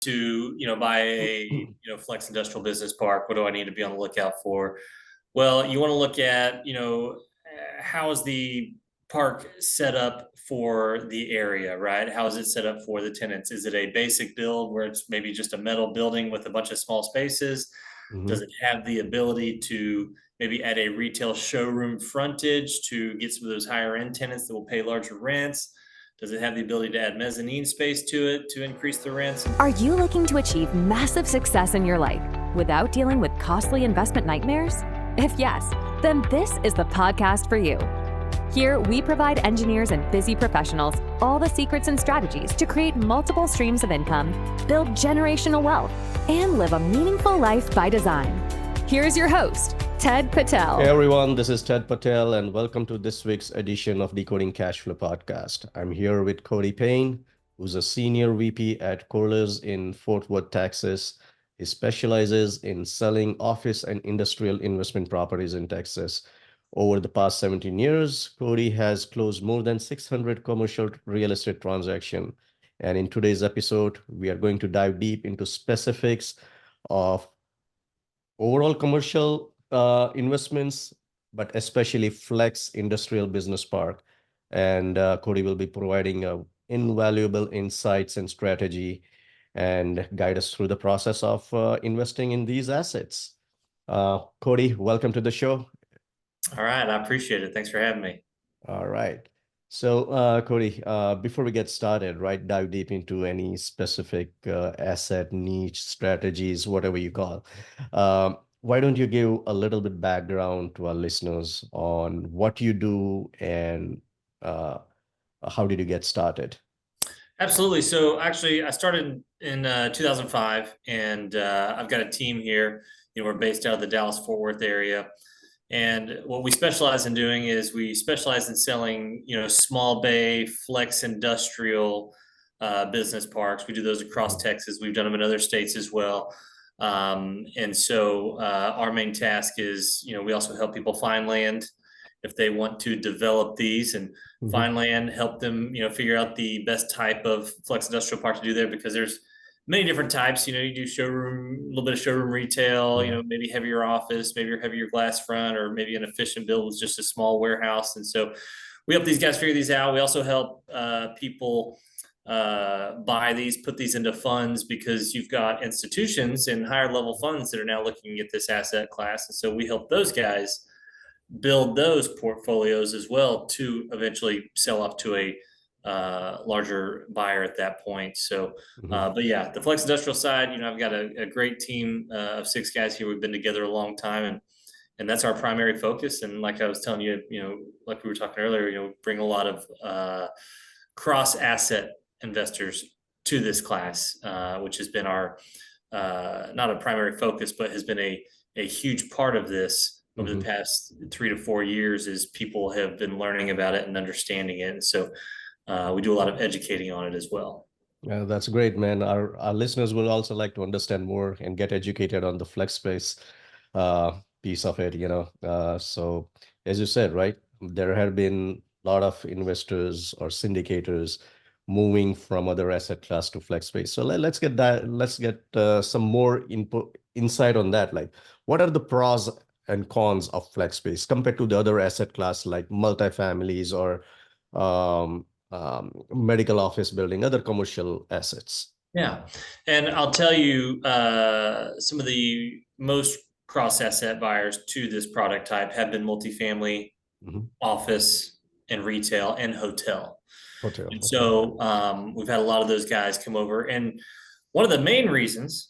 to, buy a, flex industrial business park, what do I need to be on the lookout for? Well, you want to look at, how is the park set up for the area, right? How is it set up for the tenants? Is it a basic build where it's maybe just a metal building with a bunch of small spaces? Does Mhm. it have the ability to maybe add a retail showroom frontage to get some of those higher end tenants that will pay larger rents? Does it have the ability to add mezzanine space to it to increase the rents? Are you looking to achieve massive success in your life without dealing with costly investment nightmares? If yes, then this is the podcast for you. Here, we provide engineers and busy professionals all the secrets and strategies to create multiple streams of income, build generational wealth, and live a meaningful life by design. Here's your host, Ted Patel. Hey everyone, this is Ted Patel and welcome to this week's edition of Decoding Cashflow Podcast. I'm here with Cody Payne, who's a senior VP at Colliers in Fort Worth, Texas. He specializes in selling office and industrial investment properties in Texas. Over the past 17 years, Cody has closed more than 600 commercial real estate transactions. And in today's episode, we are going to dive deep into specifics of overall commercial investments, but especially flex industrial business park. And Cody will be providing invaluable insights and strategy and guide us through the process of investing in these assets. Cody, welcome to the show. All right, I appreciate it. Thanks for having me. All right. So, Cody, before we get started, right, dive deep into any specific asset niche strategies, whatever you call. Why don't you give a little bit background to our listeners on what you do and how did you get started? Absolutely. So actually, I started in 2005, and I've got a team here. We're based out of the Dallas-Fort Worth area. And what we specialize in doing is we specialize in selling, small bay flex industrial business parks. We do those across Texas. We've done them in other states as well. And so our main task is, we also help people find land if they want to develop these and find land, help them, figure out the best type of flex industrial park to do there, because there's many different types. You do showroom, a little bit of showroom retail, maybe heavier office, maybe heavier glass front, or maybe an efficient build with just a small warehouse. And so we help these guys figure these out. We also help people buy these, put these into funds, because you've got institutions and higher level funds that are now looking at this asset class. And so we help those guys build those portfolios as well to eventually sell off to a larger buyer at that point. So, but yeah, the flex industrial side, I've got a great team of 6 guys here. We've been together a long time, and that's our primary focus. And like I was telling you, like we were talking earlier, bring a lot of cross asset investors to this class, which has been our not a primary focus, but has been a huge part of this over the past 3 to 4 years, is people have been learning about it and understanding it. And so we do a lot of educating on it as well. Yeah, that's great, man. Our listeners will also like to understand more and get educated on the flex space piece of it, So as you said, right, there have been a lot of investors or syndicators moving from other asset class to flex space. So let's get some more insight on that. Like, what are the pros and cons of flex space compared to the other asset class like multifamilies or medical office building, other commercial assets? Yeah. And I'll tell you, some of the most cross asset buyers to this product type have been multifamily, office, and retail, and hotel. And so we've had a lot of those guys come over. And one of the main reasons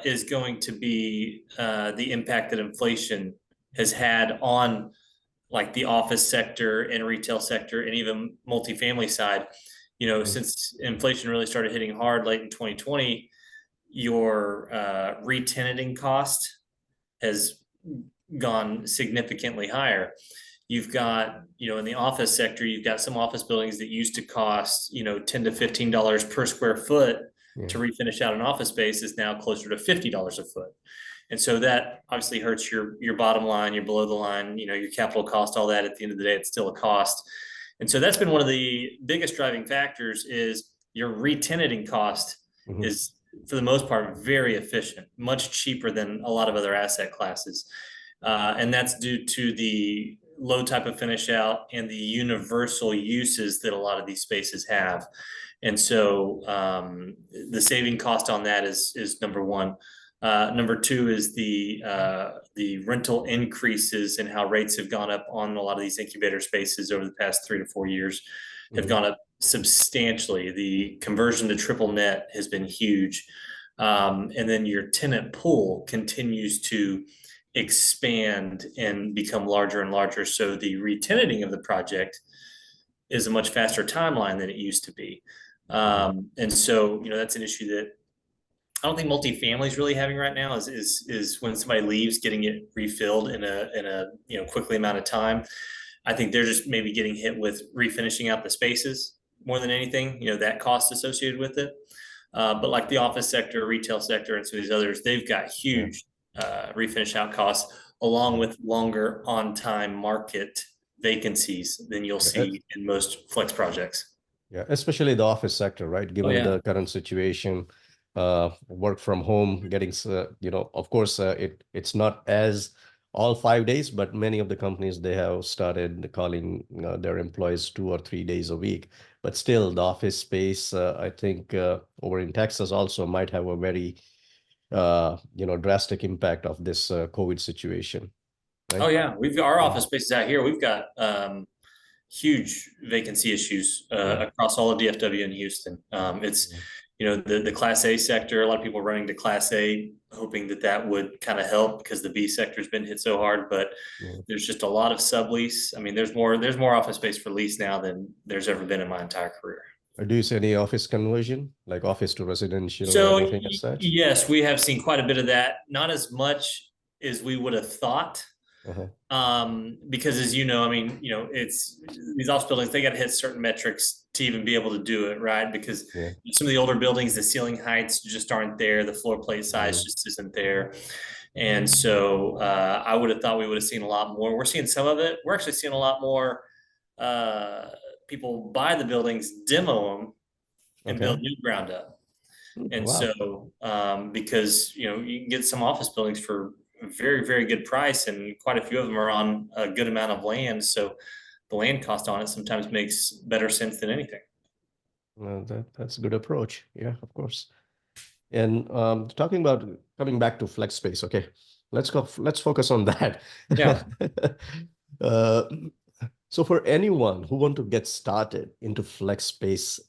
is going to be the impact that inflation has had on like the office sector and retail sector and even multifamily side. Since inflation really started hitting hard late in 2020, your re-tenanting cost has gone significantly higher. You've got, in the office sector, you've got some office buildings that used to cost, $10 to $15 per square foot to refinish out an office space is now closer to $50 a foot. And so that obviously hurts your bottom line, your below the line, your capital cost, all that. At the end of the day, it's still a cost. And so that's been one of the biggest driving factors, is your re-tenanting cost is for the most part, very efficient, much cheaper than a lot of other asset classes. And that's due to the low type of finish out and the universal uses that a lot of these spaces have. And so the saving cost on that is number one. Number two is the rental increases and how rates have gone up on a lot of these incubator spaces over the past 3 to 4 years have gone up substantially. The conversion to triple net has been huge. And then your tenant pool continues to expand and become larger and larger. So the re-tenanting of the project is a much faster timeline than it used to be. And so, that's an issue that I don't think multifamily is really having right now is when somebody leaves, getting it refilled in a quickly amount of time. I think they're just maybe getting hit with refinishing out the spaces more than anything, that cost associated with it. But like the office sector, retail sector, and some of these others, they've got huge refinish out costs along with longer on time market vacancies than you'll see in most flex projects. Yeah, especially the office sector, right? Given the current situation, work from home, getting, of course, it's not as all 5 days, but many of the companies, they have started calling their employees 2 or 3 days a week. But still, the office space, I think over in Texas also might have a very, drastic impact of this COVID situation. Right? Oh yeah, we've got our office spaces out here. We've got huge vacancy issues across all of DFW and Houston. It's the Class A sector. A lot of people are running to Class A, hoping that would kind of help because the B sector has been hit so hard. But there's just a lot of sublease. I mean, there's more office space for lease now than there's ever been in my entire career. Do you see any office conversion, like office to residential So or anything as such? yes, we have seen quite a bit of that. Not as much as we would have thought. Because as you know, I mean, it's these office buildings, they got to hit certain metrics to even be able to do it, right? Because some of the older buildings, the ceiling heights just aren't there. The floor plate size just isn't there. And so I would have thought we would have seen a lot more. We're seeing some of it. We're actually seeing a lot more people buy the buildings, demo them, and build new ground up. And so because, you can get some office buildings for very, very good price, and quite a few of them are on a good amount of land. So the land cost on it sometimes makes better sense than anything. Well, that's a good approach. Yeah, of course. And talking about coming back to flex space, okay, let's focus on that. Yeah. So for anyone who want to get started into flex space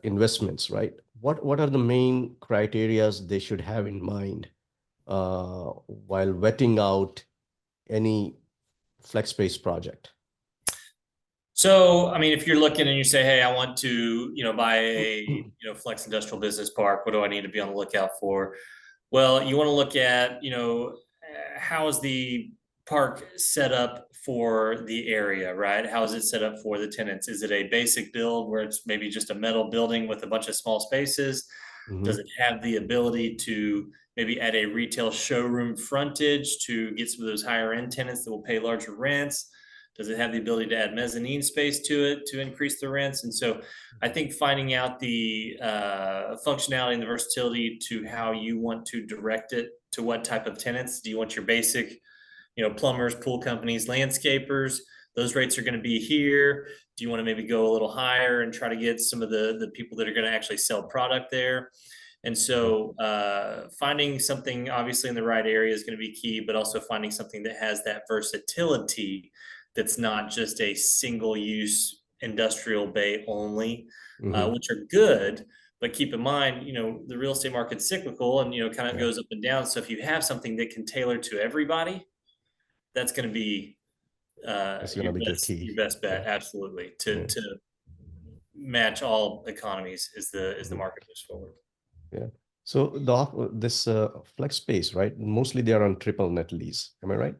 investments, right? What are the main criterias they should have in mind while vetting out any flex space project? So, I mean, if you're looking and you say, hey, I want to, buy a, flex industrial business park, what do I need to be on the lookout for? Well, you want to look at, how is the park set up for the area, right? How is it set up for the tenants? Is it a basic build where it's maybe just a metal building with a bunch of small spaces? Does it have the ability to maybe add a retail showroom frontage to get some of those higher end tenants that will pay larger rents? Does it have the ability to add mezzanine space to it to increase the rents? And so I think finding out the functionality and the versatility to how you want to direct it to what type of tenants. Do you want your basic, plumbers, pool companies, landscapers? Those rates are going to be here. Do you want to maybe go a little higher and try to get some of the people that are going to actually sell product there? And so finding something obviously in the right area is going to be key, but also finding something that has that versatility that's not just a single use industrial bay only, which are good. But keep in mind, the real estate market's cyclical and, kind of goes up and down. So if you have something that can tailor to everybody, that's going to be your best bet. Absolutely. To match all economies as the market moves forward. Yeah. So this flex space, right? Mostly they are on triple net lease. Am I right?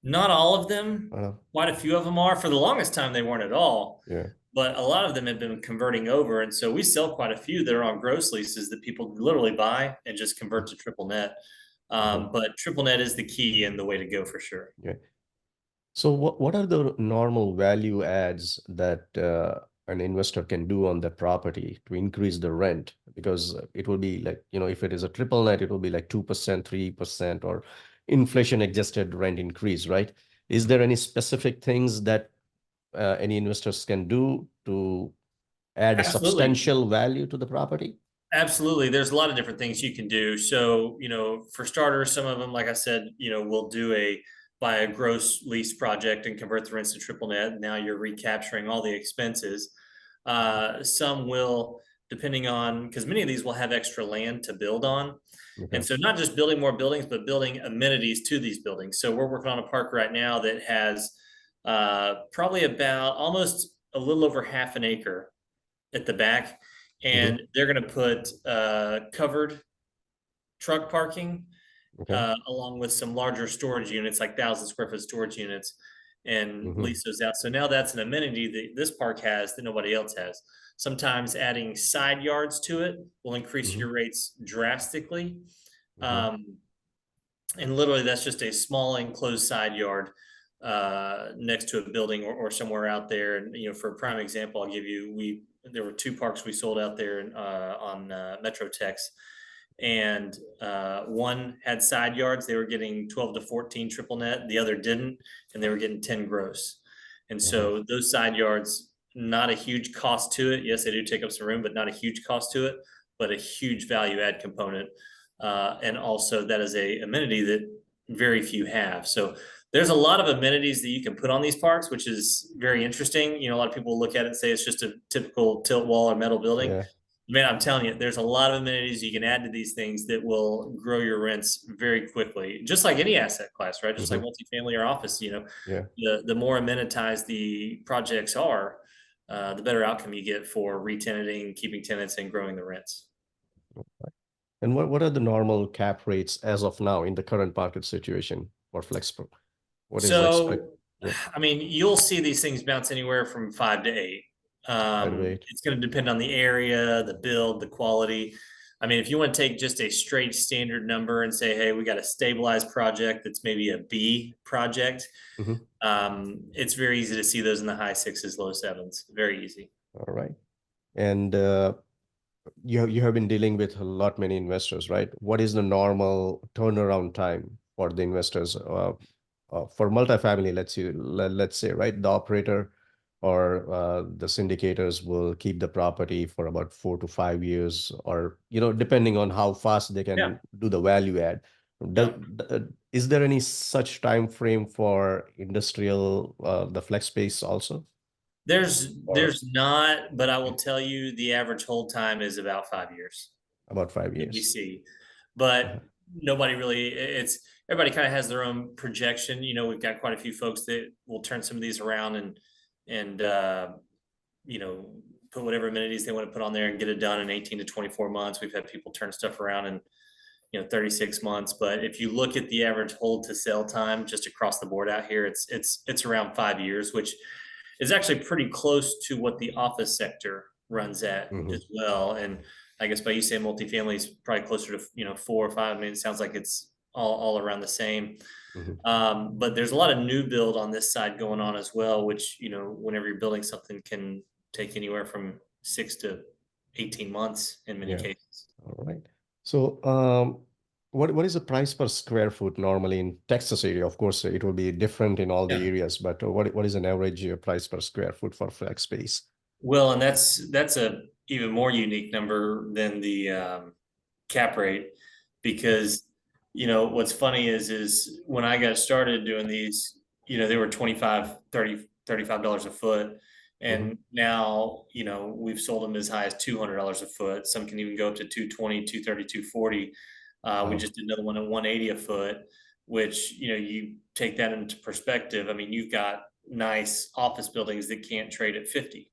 Not all of them. Quite a few of them are. For the longest time, they weren't at all. Yeah. But a lot of them have been converting over. And so we sell quite a few that are on gross leases that people literally buy and just convert to triple net. But triple net is the key and the way to go for sure. Yeah. So what are the normal value adds that an investor can do on that property to increase the rent? Because it will be like, if it is a triple net, it will be like 2%, 3%, or inflation adjusted rent increase, right? Is there any specific things that any investors can do to add a Absolutely. substantial value to the property? Absolutely. There's a lot of different things you can do. So, for starters, some of them, like I said, we'll buy a gross lease project and convert the rents to triple net. Now you're recapturing all the expenses. Some will, depending on, because many of these will have extra land to build on. Okay. And so not just building more buildings, but building amenities to these buildings. So we're working on a park right now that has probably about almost a little over half an acre at the back. And they're going to put covered truck parking along with some larger storage units, like 1,000 square foot storage units, and lease those out. So now that's an amenity that this park has that nobody else has. Sometimes adding side yards to it will increase your rates drastically. And literally that's just a small enclosed side yard next to a building or somewhere out there. And, for a prime example, I'll give you, there were 2 parks we sold out there on Metro Tex, and one had side yards. They were getting 12 to 14 triple net. The other didn't, and they were getting 10 gross. And so those side yards, not a huge cost to it. Yes, they do take up some room, but not a huge cost to it, but a huge value add component. And also that is a amenity that very few have. So there's a lot of amenities that you can put on these parks, which is very interesting. A lot of people look at it and say it's just a typical tilt wall or metal building. Yeah. Man, I'm telling you, there's a lot of amenities you can add to these things that will grow your rents very quickly, just like any asset class, right? Just like multifamily or office, the more amenitized the projects are, the better outcome you get for re-tenanting, keeping tenants, and growing the rents. And what are the normal cap rates as of now in the current market situation for FlexPro? I mean, you'll see these things bounce anywhere from 5 to 8. It's going to depend on the area, the build, the quality. I mean, if you want to take just a straight standard number and say, hey, we got a stabilized project that's maybe a B project, it's very easy to see those in the high 6s, low 7s. Very easy. All right. And you have been dealing with many investors, right? What is the normal turnaround time for the investors? For multifamily, let's say, right, the operator or the syndicators will keep the property for about 4 to 5 years, or depending on how fast they can do the value add. Is there any such time frame for industrial, the flex space also? There's not, but I will tell you the average hold time is about 5 years. About 5 years. We see, but nobody really. Everybody kind of has their own projection. We've got quite a few folks that will turn some of these around and put whatever amenities they want to put on there and get it done in 18 to 24 months. We've had people turn stuff around in 36 months. But if you look at the average hold to sell time just across the board out here, it's around 5 years, which is actually pretty close to what the office sector runs at as well. And I guess by you saying multifamily is probably closer to 4 or 5. I mean, it sounds like it's all around the same. But there's a lot of new build on this side going on as well, which, whenever you're building something, can take anywhere from 6 to 18 months in many cases. All right. So what is the price per square foot normally in Texas area? Of course, it will be different in all the areas, but what is an average price per square foot for flex space? Well, and that's a even more unique number than the cap rate, because what's funny is when I got started doing these, they were $25, $30, $35 a foot. And now, we've sold them as high as $200 a foot. Some can even go up to $220, $230, $240. We just did another one at $180 a foot, which, you take that into perspective. I mean, you've got nice office buildings that can't trade at 50.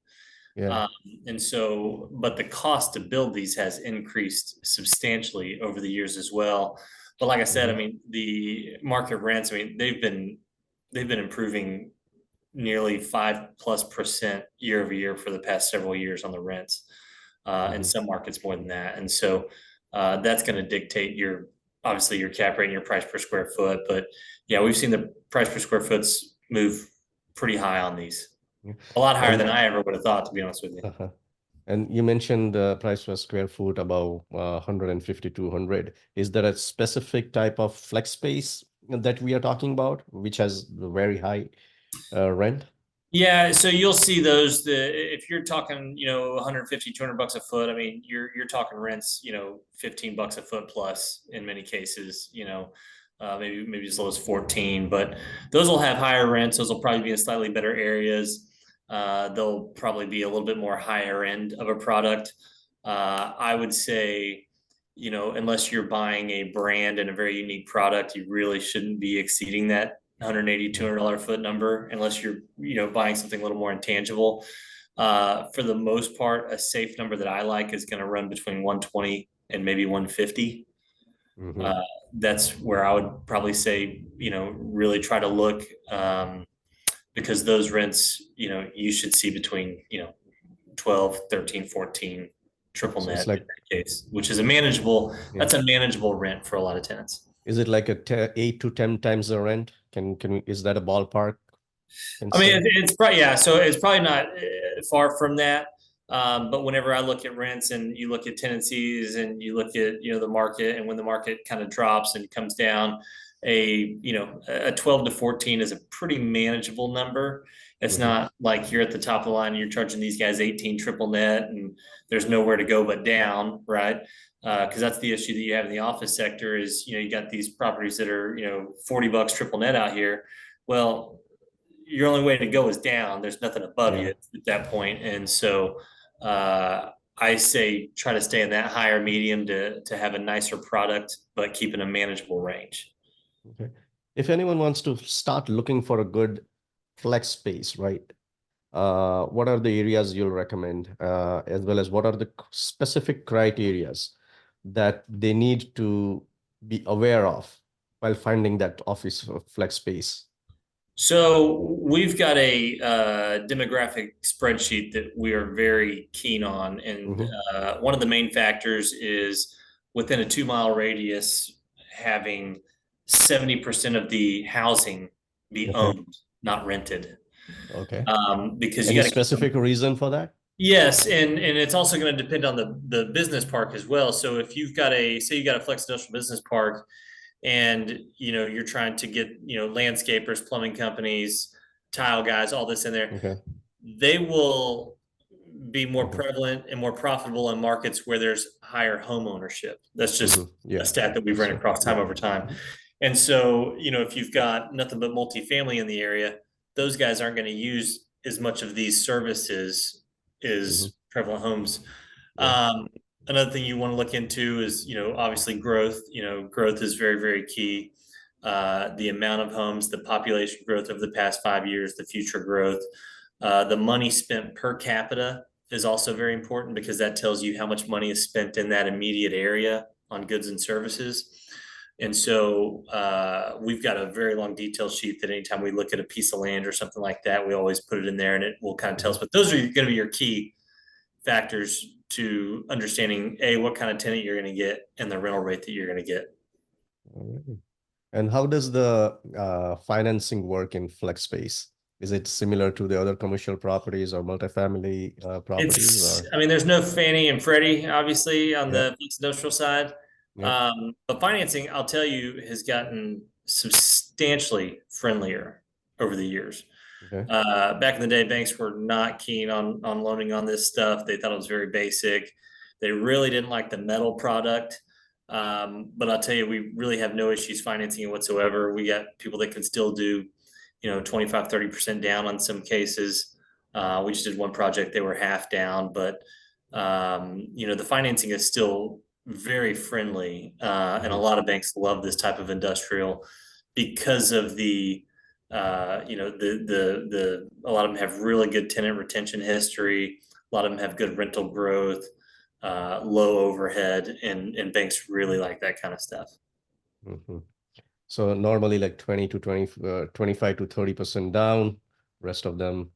And so, but the cost to build these has increased substantially over the years as well. But like I said, I mean, the market rents, I mean, they've been improving nearly 5+% year over year for the past several years on the rents, and some markets more than that. And so that's going to dictate obviously your cap rate and your price per square foot. But yeah, we've seen the price per square foots move pretty high on these. A lot higher And than I ever would have thought, to be honest with you. and you mentioned the price per square foot about 150 to 200. Is there a specific type of flex space that we are talking about, which has very high rent? Yeah, so you'll see those. If you're talking, 150, $200 a foot, I mean, you're talking rents, $15 a foot plus in many cases. Maybe as low as 14. But those will have higher rents. Those will probably be in slightly better areas. They'll probably be a little bit more higher end of a product. I would say, unless you're buying a brand and a very unique product, you really shouldn't be exceeding that $180, $200 foot number unless you're, buying something a little more intangible. For the most part, a safe number that I like is going to run between 120 and maybe 150. Mhm. That's where I would probably say, really try to look, because those rents, you should see between, 12, 13, 14 triple So net it's in like, that case, which is a manageable, yeah. that's a manageable rent for a lot of tenants. Is it like 8 to 10 times the rent? Is that a ballpark? Can I mean, say? it's probably, yeah, so it's probably not far from that. But whenever I look at rents and you look at tenancies and you look at, the market, and when the market kind of drops and comes down, a 12 to 14 is a pretty manageable number. It's Mhm. not like you're at the top of the line and you're charging these guys 18 triple net and there's nowhere to go but down, right? Because that's the issue that you have in the office sector is, you got these properties that are, $40 triple net out here. Well, your only way to go is down. There's nothing above you Yeah. at that point. And so I say try to stay in that higher medium to have a nicer product, but keep in a manageable range. Okay. If anyone wants to start looking for a good flex space, right? What are the areas you'll recommend, as well as what are the specific criterias that they need to be aware of while finding that office flex space? So we've got a demographic spreadsheet that we are very keen on. And Mhm. one of the main factors is within a 2 mile radius, having 70% of the housing be Okay. owned, not rented. Okay. Because you Any got to keep them. specific reason for that? Yes, and it's also going to depend on the business park as well. So if you've got say you got a flex industrial business park, and you're trying to get landscapers, plumbing companies, tile guys, all this in there, Okay. they will be more Mhm. prevalent and more profitable in markets where there's higher home ownership. That's just Mhm. Yeah. a stat that we've That's run true. across time Yeah. over time. And so, if you've got nothing but multifamily in the area, those guys aren't going to use as much of these services Mhm. as prevalent homes. Yeah. Another thing you want to look into is, obviously growth. Growth is very, very key. The amount of homes, the population growth over the past 5 years, the future growth, the money spent per capita is also very important because that tells you how much money is spent in that immediate area on goods and services. And so we've got a very long detail sheet that anytime we look at a piece of land or something like that, we always put it in there and it will kind of tell us. But those are going to be your key factors to understanding what kind of tenant you're going to get and the rental rate that you're going to get. All right. And how does the financing work in flex space? Is it similar to the other commercial properties or multifamily properties? I mean, there's no Fannie and Freddie, obviously, on Yeah. the industrial side. Yeah. But financing, I'll tell you, has gotten substantially friendlier over the years. Okay. Back in the day, banks were not keen on loaning on this stuff. They thought it was very basic. They really didn't like the metal product. But I'll tell you, we really have no issues financing it whatsoever. We got people that can still do, 25, 30% down on some cases. We just did one project, they were half down, but the financing is still very friendly. And a lot of banks love this type of industrial because of a lot of them have really good tenant retention history. A lot of them have good rental growth, low overhead, and banks really like that kind of stuff. Mm-hmm. So normally like 20 to 25 to 30% down, rest of them.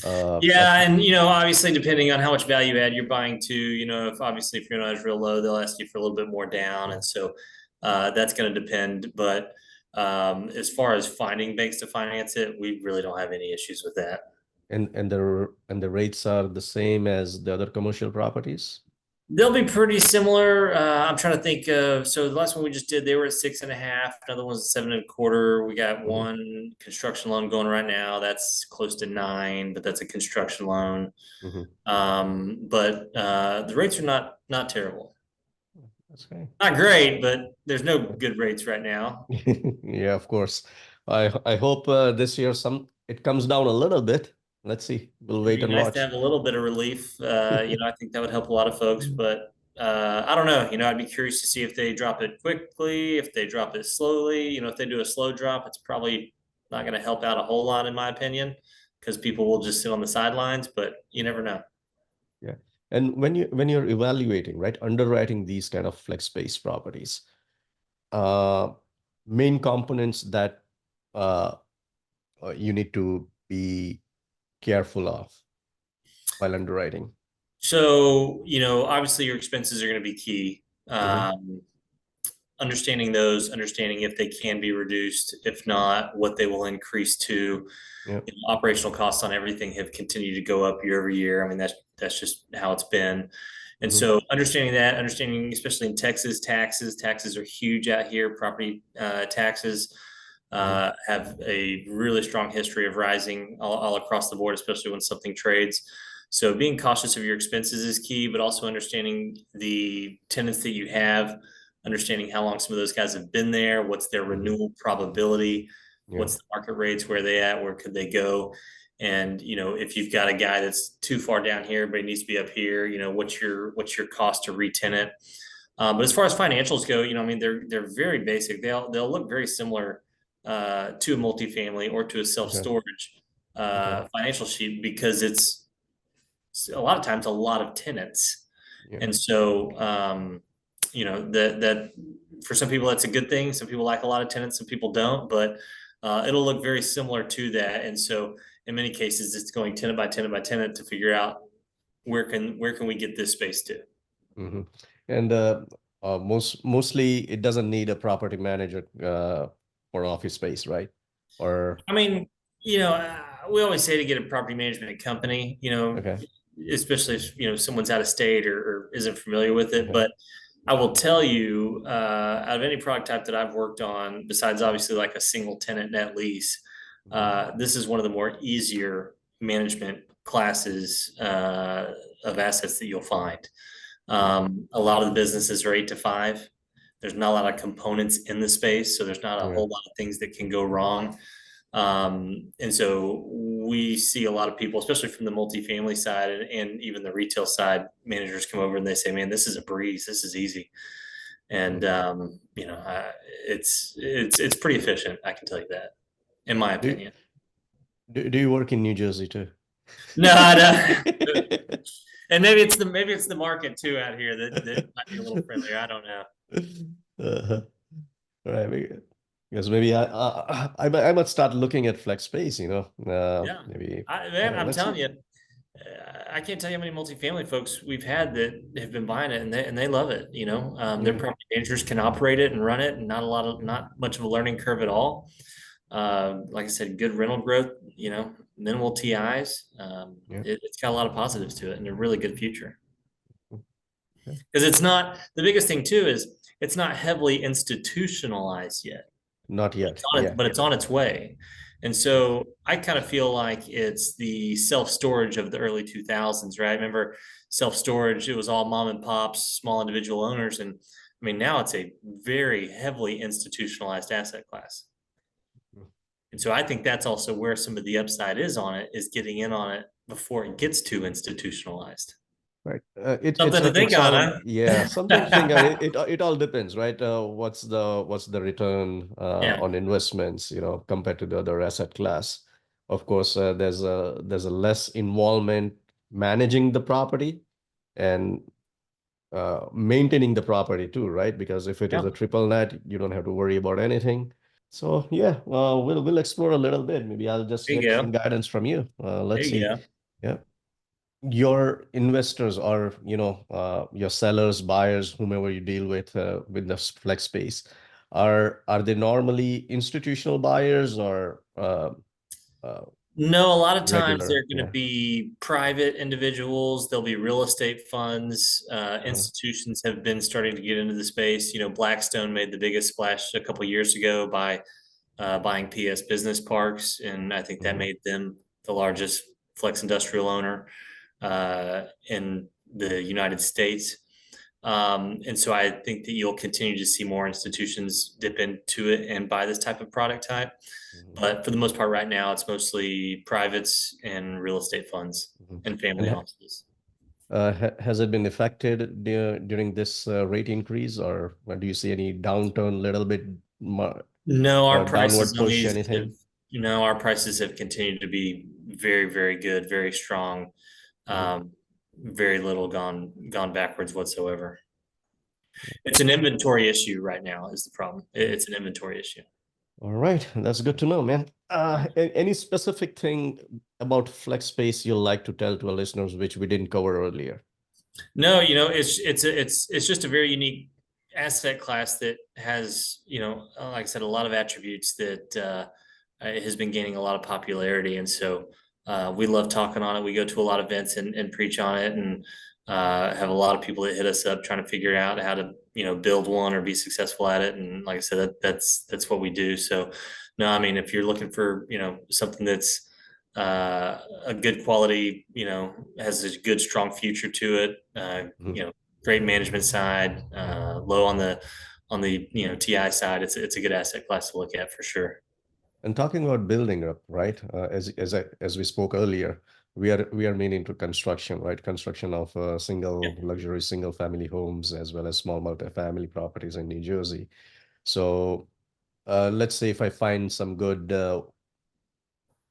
Yeah, and obviously depending on how much value add you're buying to, if your note is real low, they'll ask you for a little bit more down, and so that's going to depend. But as far as finding banks to finance it, we really don't have any issues with that. And the rates are the same as the other commercial properties? They'll be pretty similar. I'm trying to think of, so the last one we just did, they were at 6.5. Another one's at 7.25. We got one construction loan going right now. That's close to 9, but that's a construction loan. But the rates are not terrible. That's great. Not great, but there's no good rates right now. Yeah, of course. I hope this year it comes down a little bit. Let's see. We'll wait It'd be and nice watch. to have a little bit of relief. I think that would help a lot of folks, but I don't know. I'd be curious to see if they drop it quickly, if they drop it slowly. If they do a slow drop, it's probably not going to help out a whole lot, in my opinion, because people will just sit on the sidelines, but you never know. Yeah. And when you're evaluating, right, underwriting these kind of flex space properties, main components that you need to be careful of while underwriting. So, obviously your expenses are going to be key. Understanding those, understanding if they can be reduced, if not, what they will increase to. Yep. Operational costs on everything have continued to go up year over year. I mean, that's just how it's been. And so understanding especially in Texas, taxes are huge out here. Property taxes have a really strong history of rising all across the board, especially when something trades. So being cautious of your expenses is key, but also understanding the tenants that you have, understanding how long some of those guys have been there, what's their renewal probability, what's the market rates, where they at, where could they go? And, if you've got a guy that's too far down here, but he needs to be up here, what's your cost to re-tenant? But as far as financials go, they're very basic. They'll look very similar to a multifamily or to a self-storage financial sheet, because it's a lot of times a lot of tenants. And so, that for some people, that's a good thing. Some people like a lot of tenants, some people don't, but it'll look very similar to that. And so in many cases, it's going tenant by tenant by tenant to figure out where can we get this space to. And mostly it doesn't need a property manager for office space, right? Or we always say to get a property management company, especially if someone's out of state or isn't familiar with it. But I will tell you, out of any product type that I've worked on, besides obviously like a single tenant net lease, this is one of the more easier management classes of assets that you'll find. A lot of the businesses are 8 to 5. There's not a lot of components in the space, so there's not a whole lot of things that can go wrong. And so we see a lot of people, especially from the multifamily side and even the retail side, managers come over and they say, man, this is a breeze. This is easy. And, it's pretty efficient. I can tell you that, in my opinion. Do you work in New Jersey too? No, I don't. And maybe it's the market too out here that might be a little friendlier. I don't know. Right. Because maybe I might start looking at flex space, maybe. I'm telling you, I can't tell you how many multifamily folks we've had that have been buying it and they love it. Their property managers can operate it and run it, and not much of a learning curve at all. Like I said, good rental growth, minimal TIs. It's got a lot of positives to it and a really good future. Because it's not, the biggest thing too is it's not heavily institutionalized yet. Not yet. But it's on its way. And so I kind of feel like it's the self-storage of the early 2000s, right? Remember self-storage, it was all mom and pops, small individual owners. And now it's a very heavily institutionalized asset class. And so I think that's also where some of the upside is on it, is getting in on it before it gets too institutionalized. Right. Something to think on, huh? Yeah, something to think on. It all depends, right? What's the return on investments, compared to the other asset class? Of course, there's a less involvement managing the property and maintaining the property too, right? Because if it is a triple net, you don't have to worry about anything. So we'll explore a little bit. Maybe I'll just get some guidance from you. Let's see. Yeah. Your investors or your sellers, buyers, whomever you deal with the flex space, are they normally institutional buyers or No, a lot of times regular? they're going to Yeah. be private individuals. There'll be real estate funds. Uh, Institutions have been starting to get into the space. Blackstone made the biggest splash a couple years ago by buying PS Business Parks, and I think that mhm, made them the largest flex industrial owner in the United States. And so I think that you'll continue to see more institutions dip into it and buy this type of product type. mhm, But for the most part, right now, it's mostly privates and real estate funds mhm. and And family offices. has it been affected during this rate increase, or do you see any downturn, little bit No, our downward prices on push, these have, anything? our prices have continued to be very, very good, very strong. Mhm. Um, very little gone backwards whatsoever. It's an inventory issue right now is the problem. It's an inventory issue. All right, that's good to know, man. Any specific thing about flex space you'd like to tell to our listeners, which we didn't cover earlier? No, it's just a very unique asset class that has, like I said, a lot of attributes that has been gaining a lot of popularity, and so we love talking on it. We go to a lot of events and preach on it, and have a lot of people that hit us up trying to figure out how to, build one or be successful at it. And like I said, that's what we do. So, no, I mean, if you're looking for, something that's a good quality, has a good strong future to it. Mhm. Great management side, low on the TI side. It's a good asset class to look at for sure. And talking about building up, right? As we spoke earlier, we are mainly into construction, right? Construction of Yeah. single family homes as well as small multifamily properties in New Jersey. So let's say if I find some good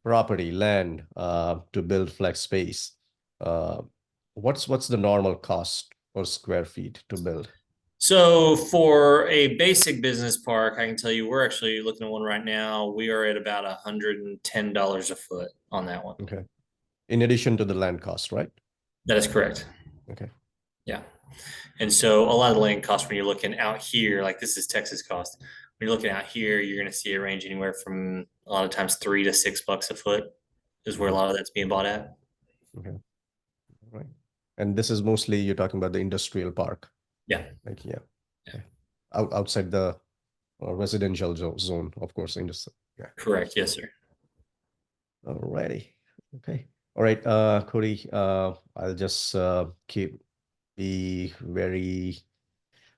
property, land to build flex space, uh, what's the normal cost per square feet to build? So for a basic business park, I can tell you we're actually looking at one right now. We are at about $110 a foot on that one. Okay. In addition to the land cost, right? That is correct. Okay. Yeah. And so a lot of the land costs when you're looking out here, like this is Texas cost. When you're looking out here, you're going to see a range anywhere from a lot of times $3 to $6 a foot is where a Mhm. lot of that's being bought at. Okay. Right. And this is mostly you're talking about the industrial park. Yeah. Like, yeah. Yeah. Okay. Outside the residential zone, of course, industry. Yeah. Correct. Yes, sir. All righty. Okay. All right, Cody, I'll just keep be very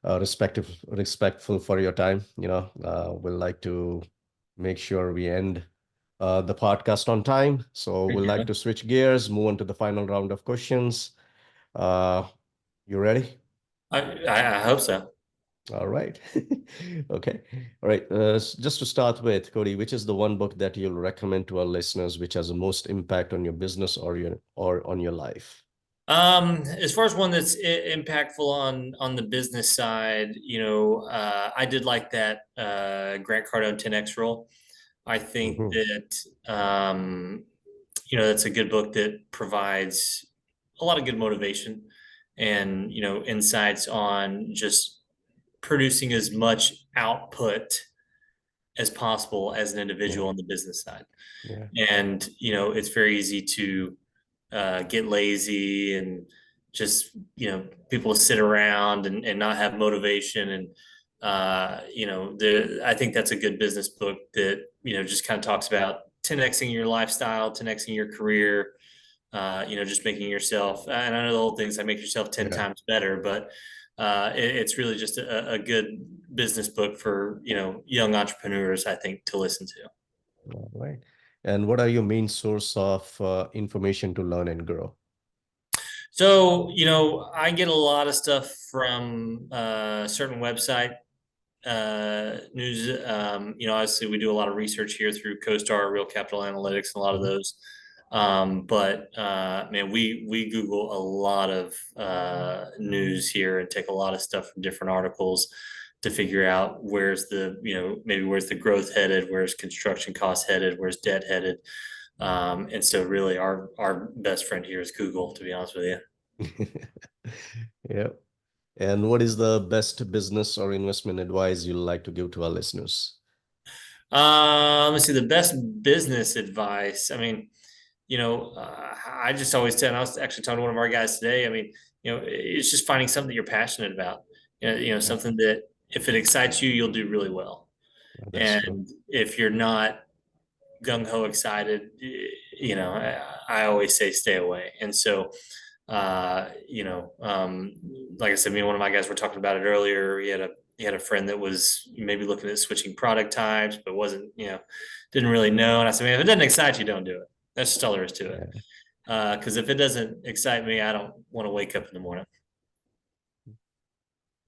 respectful for your time. We'll like to make sure we end the podcast on time. So we'll like to switch gears, move on to the final round of questions. Uh, you ready? I hope so. All right. Okay. All right. Just to start with, Cody, which is the one book that you'll recommend to our listeners, which has the most impact on your business or on your life? As far as one that's impactful on the business side, I did like that Grant Cardone 10X rule. I think Mhm. that that's a good book that provides a lot of good motivation and insights on just producing as much output as possible as an Yeah. individual on the business side. Yeah. And it's very easy to get lazy and just people sit around and not have motivation. And I think that's a good business book that just kind of talks about 10xing your lifestyle, 10xing your career, just making yourself, and I know the old things like make yourself 10 Yeah. times better, but it's really just a good business book for young entrepreneurs, I think, to listen to. All right. And what are your main source of information to learn and grow? So, I get a lot of stuff from certain website news. Obviously, we do a lot of research here through CoStar, Real Capital Analytics, and a lot of Mhm. those. But man, we Google a lot of news here and take a lot of stuff from different articles to figure out where's maybe where's the growth headed, where's construction costs headed, where's debt headed. And so really our best friend here is Google, to be honest with you. Yeah. And what is the best business or investment advice you'd like to give to our listeners? Let's see, the best business advice. I mean, I just always tell, and I was actually talking to one of our guys today. I mean, it's just finding something that you're passionate about. Something that if it excites you, you'll do really well. That's true. And if you're not gung ho excited, I always say stay away. And so, like I said, me and one of my guys were talking about it earlier. He had a friend that was maybe looking at switching product types, but wasn't, didn't really know. And I said, man, if it doesn't excite you, don't do it. That's just all there is to it. Because if it doesn't excite me, I don't want to wake up in the morning.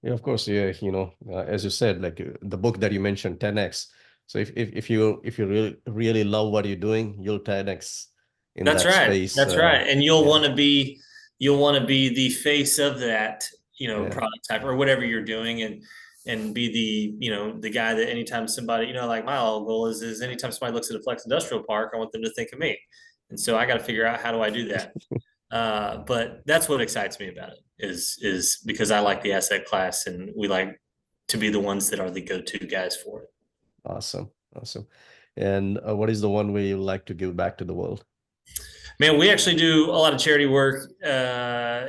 Yeah, of course. Yeah, as you said, like the book that you mentioned, 10x. So if you really love what you're doing, you'll 10x in that space. That's right. And you'll want to be the face of that, product type or whatever you're doing, and be the guy that anytime somebody, like my whole goal is anytime somebody looks at a Flex Industrial Park, I want them to think of me. And so I got to figure out, how do I do that? But that's what excites me about it is because I like the asset class, and we like to be the ones that are the go-to guys for it. Awesome. And what is the one way you like to give back to the world? Man, we actually do a lot of charity work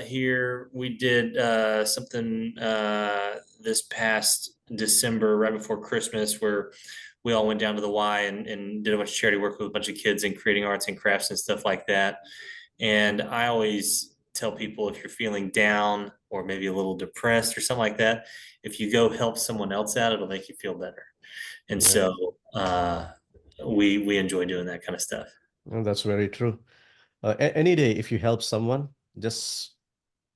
here. We did something this past December, right before Christmas, where we all went down to the Y and did a bunch of charity work with a bunch of kids and creating arts and crafts and stuff like that. And I always tell people, if you're feeling down or maybe a little depressed or something like that, if you go help someone else out, it'll make you feel better. And so we enjoy doing that kind of stuff. Well, that's very true. Any day, if you help someone, just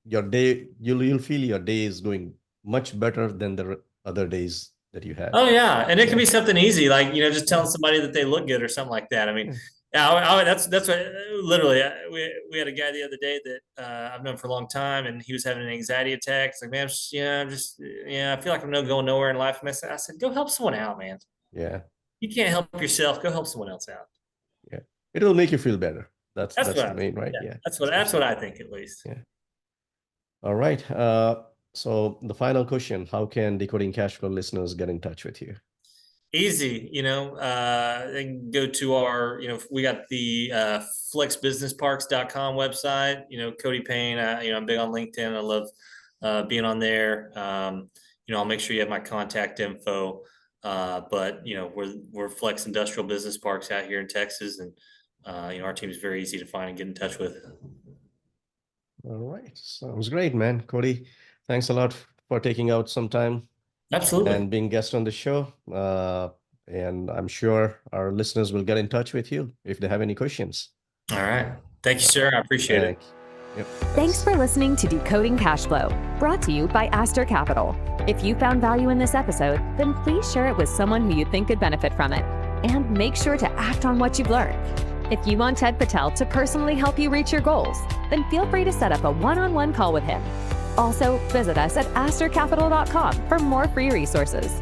your day, you'll feel your day is going much better than the other days that you had. Oh yeah, and it can be something easy, like just telling somebody that they look good or something like that. I mean, that's what literally we had a guy the other day that I've known for a long time, and he was having an anxiety attack. It's like, man, I feel like I'm not going nowhere in life. And I said, go help someone out, man. Yeah, you can't help yourself. Go help someone else out. Yeah, it'll make you feel better. That's the main, right? Yeah, that's what I think, at least. Yeah. All right. So the final question: how can Decoding Cashflow listeners get in touch with you? Easy, they can go to our, we got the flexbusinessparks.com website. Cody Payne. I'm big on LinkedIn. I love being on there. I'll make sure you have my contact info. But we're Flex Industrial Business Parks out here in Texas, and our team is very easy to find and get in touch with. All right, sounds great, man. Cody, thanks a lot for taking out some time. Absolutely. And being guest on the show. And I'm sure our listeners will get in touch with you if they have any questions. All right. Thank you, sir. I appreciate it. Yep. Thanks for listening to Decoding Cashflow, brought to you by Aster Capital. If you found value in this episode, then please share it with someone who you think could benefit from it. And make sure to act on what you've learned. If you want Ted Patel to personally help you reach your goals, then feel free to set up a one-on-one call with him. Also, visit us at astercapital.com for more free resources.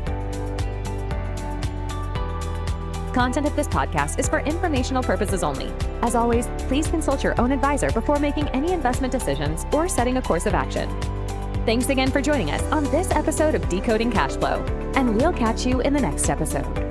Content of this podcast is for informational purposes only. As always, please consult your own advisor before making any investment decisions or setting a course of action. Thanks again for joining us on this episode of Decoding Cashflow, and we'll catch you in the next episode.